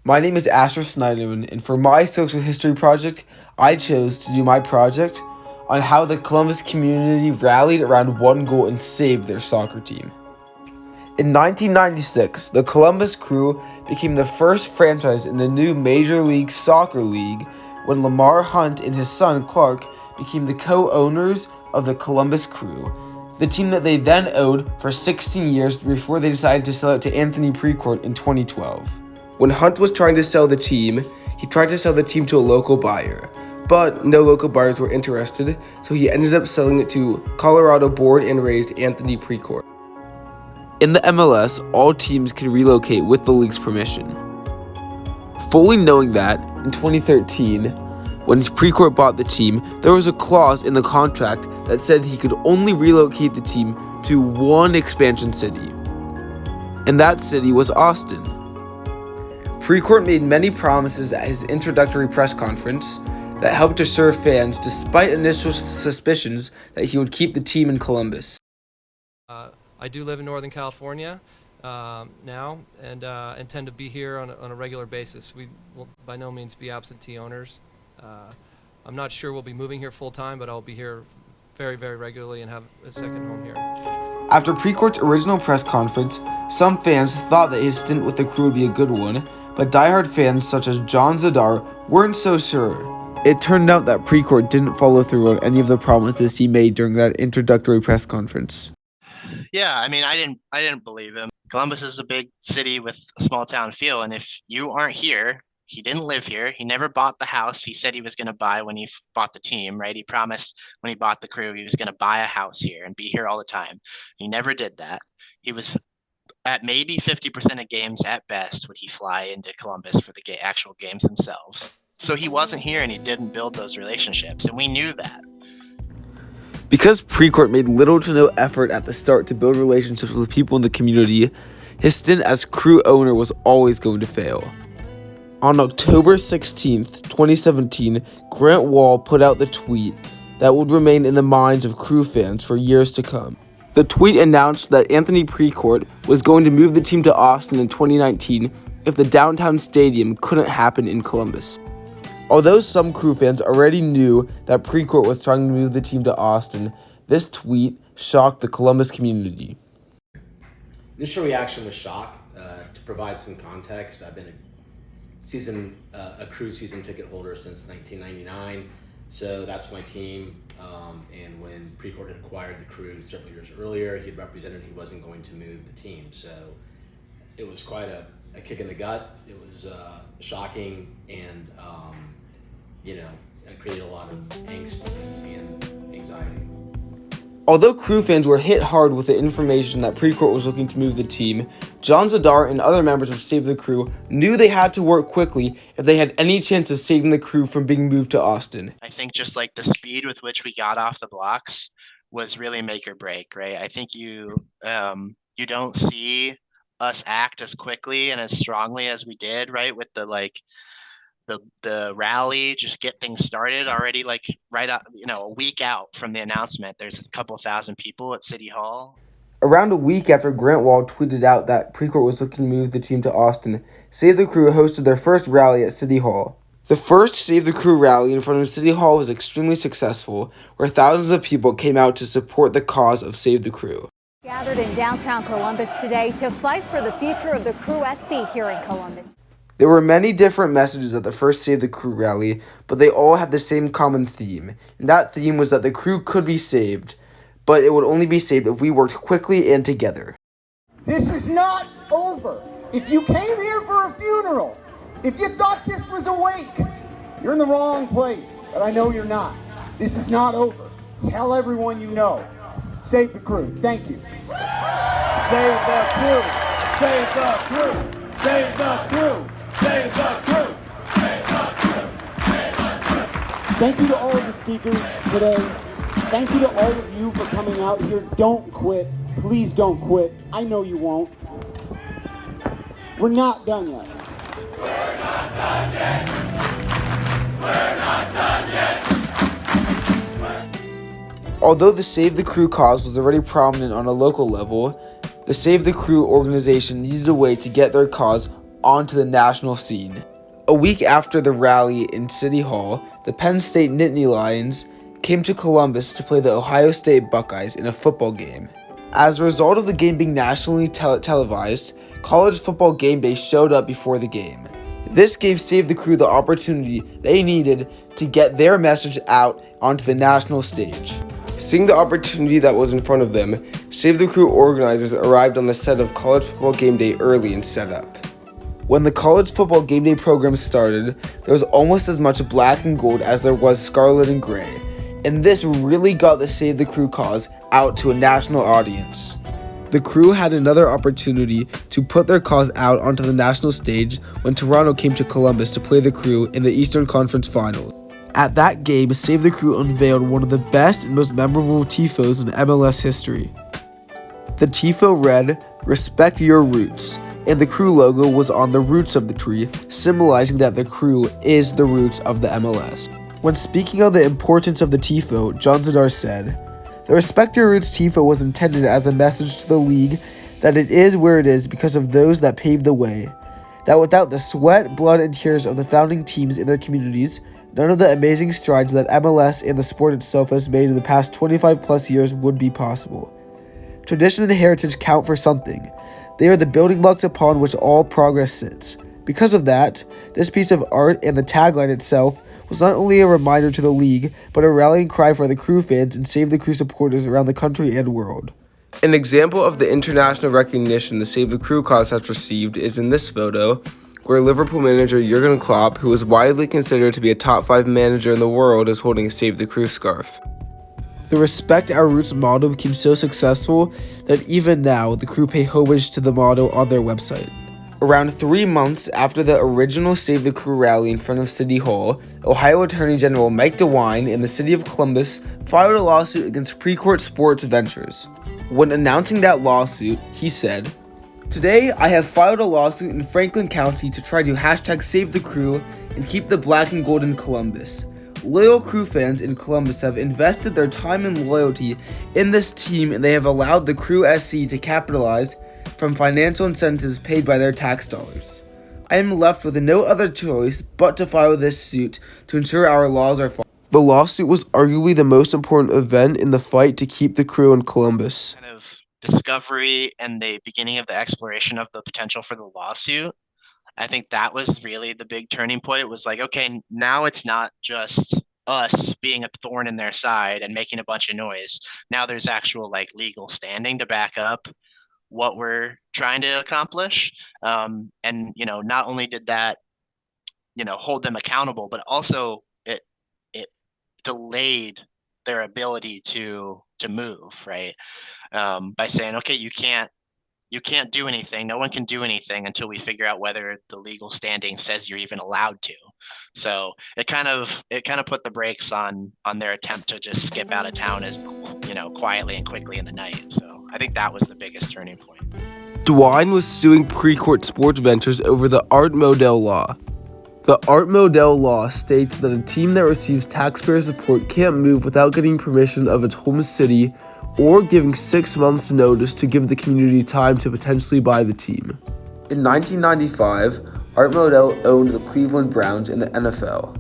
My name is Asher Snyderman, and for my social history project, I chose to do my project on how the Columbus community rallied around one goal and saved their soccer team. In 1996, the Columbus Crew became the first franchise in the new Major League Soccer League when Lamar Hunt and his son Clark became the co-owners of the Columbus Crew, the team that they then owned for 16 years before they decided to sell it to Anthony Precourt in 2012. When Hunt was trying to sell the team, he tried to sell the team to a local buyer, but no local buyers were interested, so he ended up selling it to Colorado born and raised Anthony Precourt. In the MLS, all teams can relocate with the league's permission. Fully knowing that, in 2013, when Precourt bought the team, there was a clause in the contract that said he could only relocate the team to one expansion city, and that city was Austin. Precourt made many promises at his introductory press conference that helped assure fans despite initial suspicions that he would keep the team in Columbus. I do live in Northern California now and intend to be here on a regular basis. We will by no means be absentee owners. I'm not sure we'll be moving here full time, but I'll be here very, very regularly and have a second home here. After Precourt's original press conference, some fans thought that his stint with the Crew would be a good one, but diehard fans such as John Zadar weren't so sure. It turned out that Precourt didn't follow through on any of the promises he made during that introductory press conference. Yeah, I mean, I didn't believe him. Columbus is a big city with a small town feel, and if you aren't here, he didn't live here. He never bought the house he said he was going to buy when he bought the team, right? He promised when he bought the Crew he was going to buy a house here and be here all the time. He never did that. He was at maybe 50% of games at best would he fly into Columbus for the actual games themselves. So he wasn't here and he didn't build those relationships, and we knew that. Because Precourt made little to no effort at the start to build relationships with people in the community, his stint as Crew owner was always going to fail. On October 16th, 2017, Grant Wall put out the tweet that would remain in the minds of Crew fans for years to come. The tweet announced that Anthony Precourt was going to move the team to Austin in 2019 if the downtown stadium couldn't happen in Columbus. Although some Crew fans already knew that Precourt was trying to move the team to Austin, this tweet shocked the Columbus community. Initial reaction was shock. To provide some context, I've been a Crew season ticket holder since 1999, so that's my team. And when Precourt had acquired the Crew several years earlier, he had represented he wasn't going to move the team. So it was quite a kick in the gut. It was shocking, and it created a lot of angst and anxiety. Although Crew fans were hit hard with the information that Precourt was looking to move the team, John Zadar and other members of Save the Crew knew they had to work quickly if they had any chance of saving the Crew from being moved to Austin. I think just like the speed with which we got off the blocks was really make or break, right? I think you don't see us act as quickly and as strongly as we did, right? With the rally, just get things started already, right up, a week out from the announcement, there's a couple thousand people at City Hall. Around a week after Grant Wall tweeted out that Precourt was looking to move the team to Austin, Save the Crew hosted their first rally at City Hall. The first Save the Crew rally in front of City Hall was extremely successful, where thousands of people came out to support the cause of Save the Crew. Gathered in downtown Columbus today to fight for the future of the Crew SC here in Columbus. There were many different messages at the first Save the Crew rally, but they all had the same common theme, and that theme was that the Crew could be saved, but it would only be saved if we worked quickly and together. This is not over. If you came here for a funeral, if you thought this was a wake, you're in the wrong place, but I know you're not. This is not over. Tell everyone you know. Save the Crew. Thank you. Save the Crew. Save the Crew. Save the Crew. Save the Crew! Save the Crew! Save the Crew! Thank you to all of the speakers today. Thank you to all of you for coming out here. Don't quit. Please don't quit. I know you won't. We're not done yet. We're not done yet. We're not done yet. Although the Save the Crew cause was already prominent on a local level, the Save the Crew organization needed a way to get their cause onto the national scene. A week after the rally in City Hall, the Penn State Nittany Lions came to Columbus to play the Ohio State Buckeyes in a football game. As a result of the game being nationally televised, College Football Game Day showed up before the game. This gave Save the Crew the opportunity they needed to get their message out onto the national stage. Seeing the opportunity that was in front of them, Save the Crew organizers arrived on the set of College Football Game Day early and set up. When the College Football Game Day program started, there was almost as much black and gold as there was scarlet and gray, and this really got the Save the Crew cause out to a national audience. The Crew had another opportunity to put their cause out onto the national stage when Toronto came to Columbus to play the Crew in the Eastern Conference Finals. At that game, Save the Crew unveiled one of the best and most memorable tifos in MLS history. The tifo read, "Respect your roots," and the Crew logo was on the roots of the tree, symbolizing that the Crew is the roots of the MLS. When speaking of the importance of the tifo, John Zadar said, "The Respect Your Roots tifo was intended as a message to the league that it is where it is because of those that paved the way. That without the sweat, blood, and tears of the founding teams in their communities, none of the amazing strides that MLS and the sport itself has made in the past 25 plus years would be possible. Tradition and heritage count for something. They are the building blocks upon which all progress sits. Because of that, this piece of art and the tagline itself was not only a reminder to the league, but a rallying cry for the Crew fans and Save the Crew supporters around the country and world." An example of the international recognition the Save the Crew cause has received is in this photo, where Liverpool manager Jurgen Klopp, who is widely considered to be a top 5 manager in the world, is holding a Save the Crew scarf. The Respect Our Roots motto became so successful that even now, the Crew pay homage to the motto on their website. Around 3 months after the original Save the Crew rally in front of City Hall, Ohio Attorney General Mike DeWine in the city of Columbus filed a lawsuit against Precourt Sports Ventures. When announcing that lawsuit, he said, "Today, I have filed a lawsuit in Franklin County to try to hashtag Save the Crew and keep the black and gold in Columbus. Loyal Crew fans in Columbus have invested their time and loyalty in this team, and they have allowed the Crew SC to capitalize from financial incentives paid by their tax dollars. I am left with no other choice but to file this suit to ensure our laws are followed." The lawsuit was arguably the most important event in the fight to keep the Crew in Columbus. Kind of discovery and the beginning of the exploration of the potential for the lawsuit. I think that was really the big turning point. It was like, okay, now it's not just us being a thorn in their side and making a bunch of noise. Now there's actual like legal standing to back up what we're trying to accomplish. And, you know, not only did that, you know, hold them accountable, but also it delayed their ability to move, right? By saying, okay, you can't do anything. No one can do anything until we figure out whether the legal standing says you're even allowed to. So it kind of put the brakes on their attempt to just skip out of town as, you know, quietly and quickly in the night. So I think that was the biggest turning point. DeWine was suing Precourt Sports Ventures over the Art Modell Law. The Art Modell Law states that a team that receives taxpayer support can't move without getting permission of its home city or giving 6 months' notice to give the community time to potentially buy the team. In 1995, Art Modell owned the Cleveland Browns in the NFL.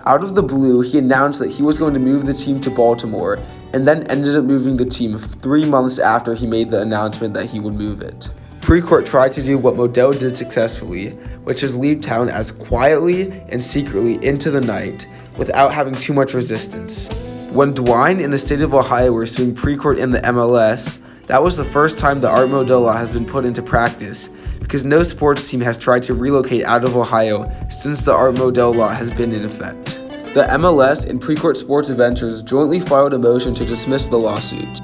Out of the blue, he announced that he was going to move the team to Baltimore, and then ended up moving the team 3 months after he made the announcement that he would move it. Precourt tried to do what Modell did successfully, which is leave town as quietly and secretly into the night without having too much resistance. When DeWine and the state of Ohio were suing Precourt in the MLS, that was the first time the Art Modell Law has been put into practice, because no sports team has tried to relocate out of Ohio since the Art Modell Law has been in effect. The MLS and Precourt Sports Ventures jointly filed a motion to dismiss the lawsuit.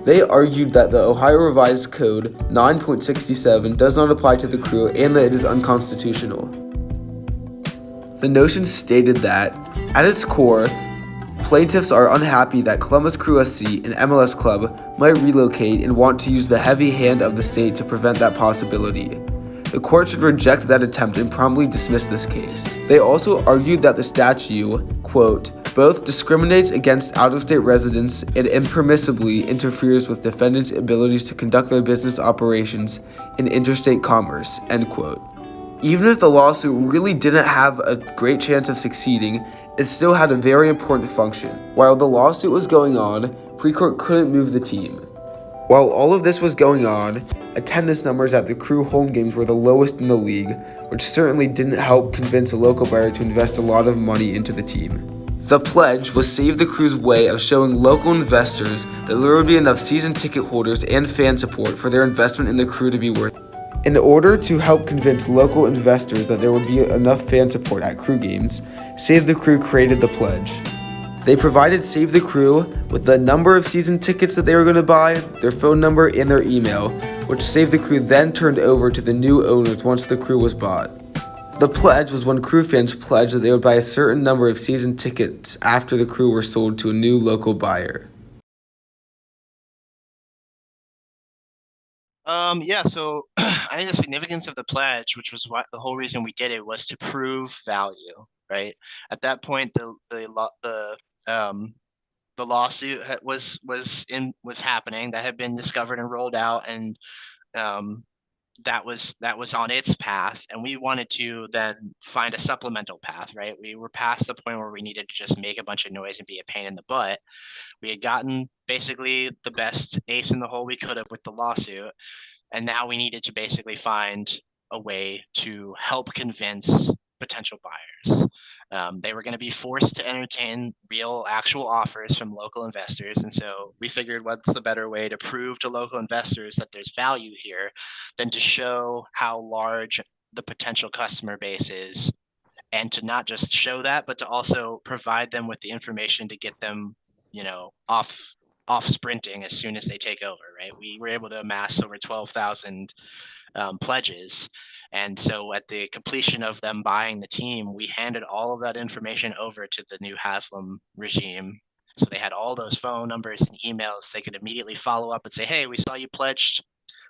They argued that the Ohio Revised Code 9.67 does not apply to the Crew and that it is unconstitutional. The notion stated that, at its core, plaintiffs are unhappy that Columbus Crew SC, an MLS club, might relocate and want to use the heavy hand of the state to prevent that possibility. The court should reject that attempt and promptly dismiss this case. They also argued that the statute, quote, both discriminates against out-of-state residents and impermissibly interferes with defendants' abilities to conduct their business operations in interstate commerce, end quote. Even if the lawsuit really didn't have a great chance of succeeding, it still had a very important function. While the lawsuit was going on, Precourt couldn't move the team. While all of this was going on, attendance numbers at the Crew home games were the lowest in the league, which certainly didn't help convince a local buyer to invest a lot of money into the team. The pledge was Save the Crew's way of showing local investors that there would be enough season ticket holders and fan support for their investment in the Crew to be worth it. In order to help convince local investors that there would be enough fan support at Crew games, Save the Crew created the pledge. They provided Save the Crew with the number of season tickets that they were going to buy, their phone number, and their email, which Save the Crew then turned over to the new owners once the Crew was bought. The pledge was when Crew fans pledged that they would buy a certain number of season tickets after the Crew were sold to a new local buyer. Yeah, so I think the significance of the pledge, which was what the whole reason we did it, was to prove value, right? At that point, the lawsuit was happening, that had been discovered and rolled out, and that was on its path, and we wanted to then find a supplemental path, right? We were past the point where we needed to just make a bunch of noise and be a pain in the butt. We had gotten basically the best ace in the hole we could have with the lawsuit, and now we needed to basically find a way to help convince potential buyers. They were going to be forced to entertain real, actual offers from local investors. And so we figured, what's the better way to prove to local investors that there's value here than to show how large the potential customer base is, and to not just show that, but to also provide them with the information to get them, off sprinting as soon as they take over, right? We were able to amass over 12,000 pledges. And so at the completion of them buying the team, we handed all of that information over to the new Haslam regime. So they had all those phone numbers and emails. They could immediately follow up and say, hey, we saw you pledged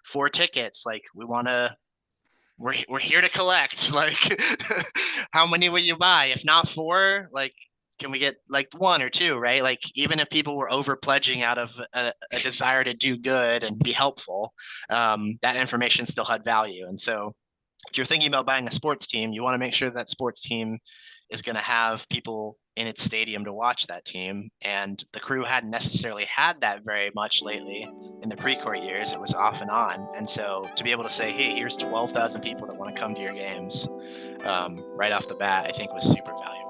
4 tickets. Like, we're here to collect. Like, how many will you buy? If not 4, like, can we get like 1 or 2, right? Like, even if people were over pledging out of a desire to do good and be helpful, that information still had value. And so if you're thinking about buying a sports team, you want to make sure that sports team is going to have people in its stadium to watch that team. And the Crew hadn't necessarily had that very much lately. In the Precourt years, it was off and on. And so to be able to say, hey, here's 12,000 people that want to come to your games right off the bat, I think was super valuable.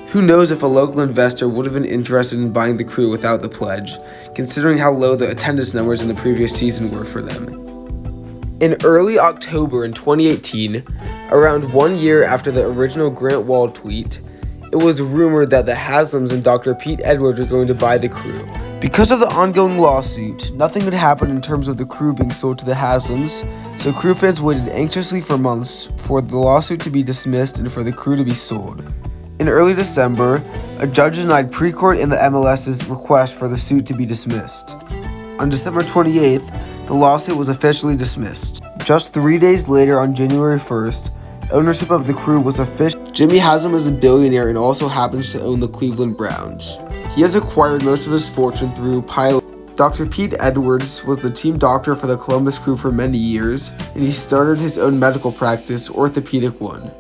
Who knows if a local investor would have been interested in buying the Crew without the pledge, considering how low the attendance numbers in the previous season were for them. In early October in 2018, around 1 year after the original Grant Wall tweet, it was rumored that the Haslams and Dr. Pete Edwards were going to buy the Crew. Because of the ongoing lawsuit, nothing had happened in terms of the Crew being sold to the Haslams, so Crew fans waited anxiously for months for the lawsuit to be dismissed and for the Crew to be sold. In early December, a judge denied Precourt and the MLS's request for the suit to be dismissed. On December 28th, the lawsuit was officially dismissed. Just 3 days later, on January 1st, ownership of the Crew was official. Jimmy Haslam is a billionaire and also happens to own the Cleveland Browns. He has acquired most of his fortune through pilot. Dr. Pete Edwards was the team doctor for the Columbus Crew for many years, and he started his own medical practice, Orthopedic One.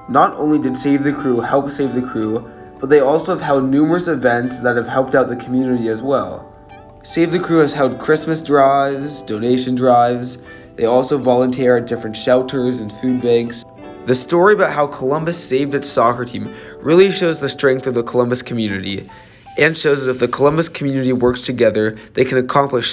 Not only did Save the Crew help save the Crew, but they also have held numerous events that have helped out the community as well. Save the Crew has held Christmas drives, donation drives. They also volunteer at different shelters and food banks. The story about how Columbus saved its soccer team really shows the strength of the Columbus community, and shows that if the Columbus community works together, they can accomplish